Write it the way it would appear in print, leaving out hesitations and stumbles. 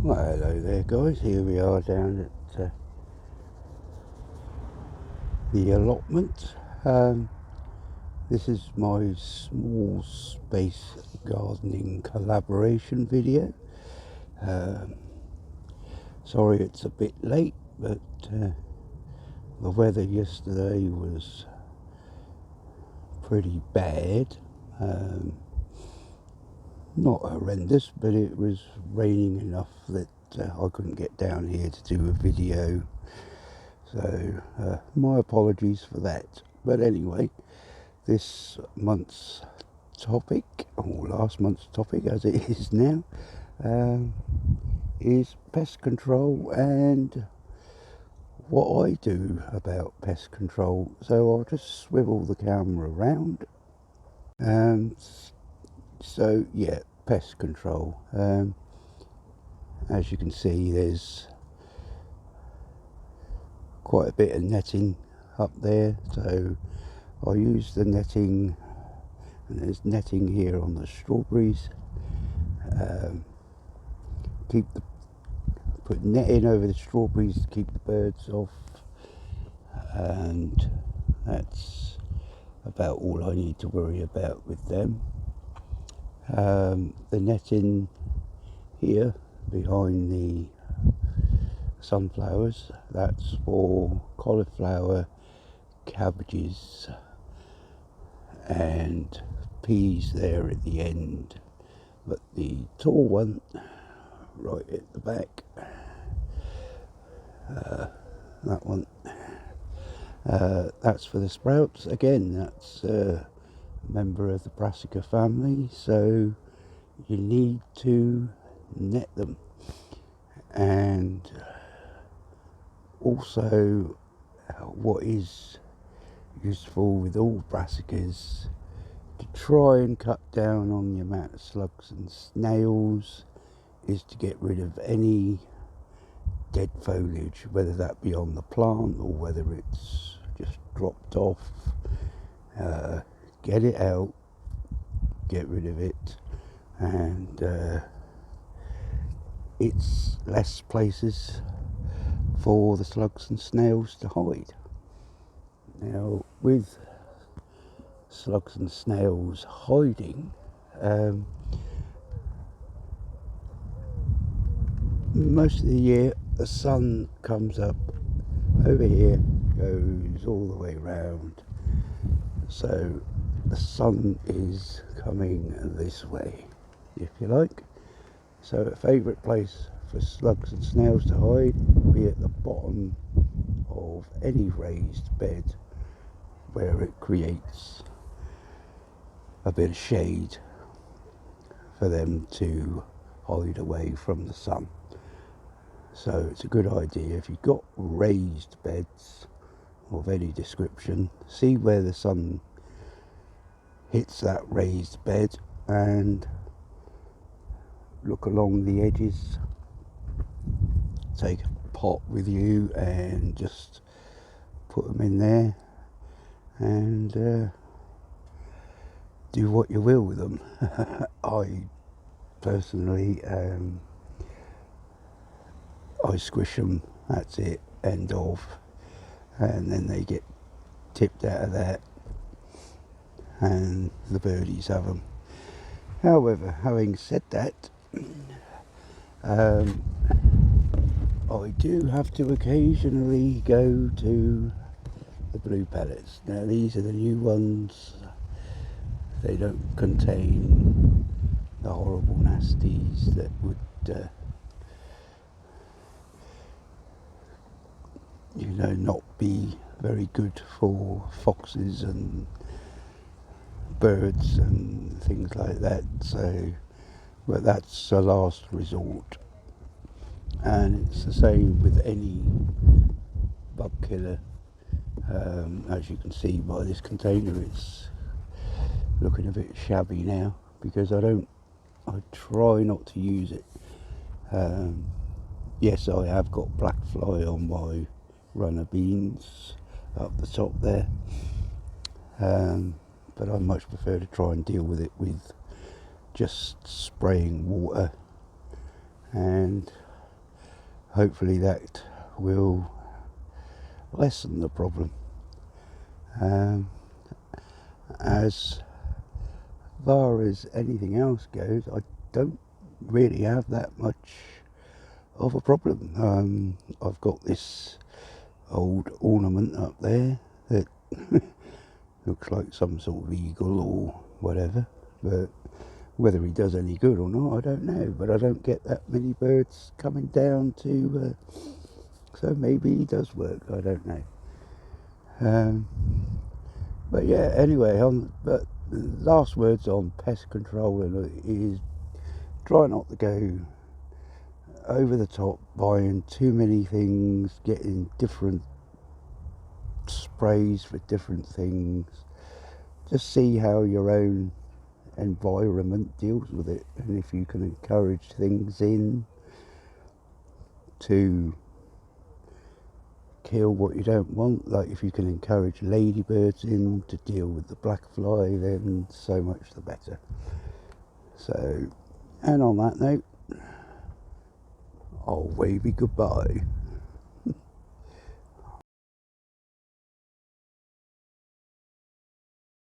Well, hello there guys, here we are down at the allotment. This is my small space gardening collaboration video. Sorry it's a bit late, but the weather yesterday was pretty bad. Not horrendous, but it was raining enough that I couldn't get down here to do a video. So my apologies for that. But anyway, this month's topic, or last month's topic as it is now, is pest control and what I do about pest control. So I'll just swivel the camera around. So yeah, pest control. As you can see, there's quite a bit of netting up there, so I use the netting, and there's netting here on the strawberries. Put netting over the strawberries to keep the birds off, and that's about all I need to worry about with them. The netting here behind the sunflowers, that's for cauliflower, cabbages and peas there at the end, but the tall one right at the back, that one, that's for the sprouts. Again, that's a member of the brassica family, so you need to net them. And also, what is useful with all brassicas, to try and cut down on the amount of slugs and snails, is to get rid of any dead foliage, whether that be on the plant or whether it's just dropped off. Get it out, get rid of it, and it's less places for the slugs and snails to hide. Now, with slugs and snails hiding, most of the year the sun comes up over here, goes all the way round, so the sun is coming this way, if you like. So a favourite place for slugs and snails to hide would be at the bottom of any raised bed, where it creates a bit of shade for them to hide away from the sun. So it's a good idea, if you've got raised beds of any description, see where the sun hits that raised bed and look along the edges. Take a pot with you and just put them in there and do what you will with them. I personally, I squish them, that's it, end of, and then they get tipped out of that and the birdies have them. However, having said that, I do have to occasionally go to the blue pellets. Now these are the new ones. They don't contain the horrible nasties that would not be very good for foxes and birds and things like that. So, but that's a last resort, and it's the same with any bug killer. As you can see by this container, it's looking a bit shabby now because I try not to use it. Yes, I have got black fly on my runner beans up the top there, but I much prefer to try and deal with it with just spraying water and hopefully that will lessen the problem. As far as anything else goes, I don't really have that much of a problem. I've got this old ornament up there that looks like some sort of eagle or whatever, but whether he does any good or not, I don't know. But I don't get that many birds coming down to, so maybe he does work, I don't know. But yeah, anyway, but last words on pest control is try not to go over the top, buying too many things, getting different sprays for different things. Just see how your own environment deals with it, and if you can encourage things in to kill what you don't want, like if you can encourage ladybirds in to deal with the black fly, then so much the better. So, and on that note, I'll wave you goodbye.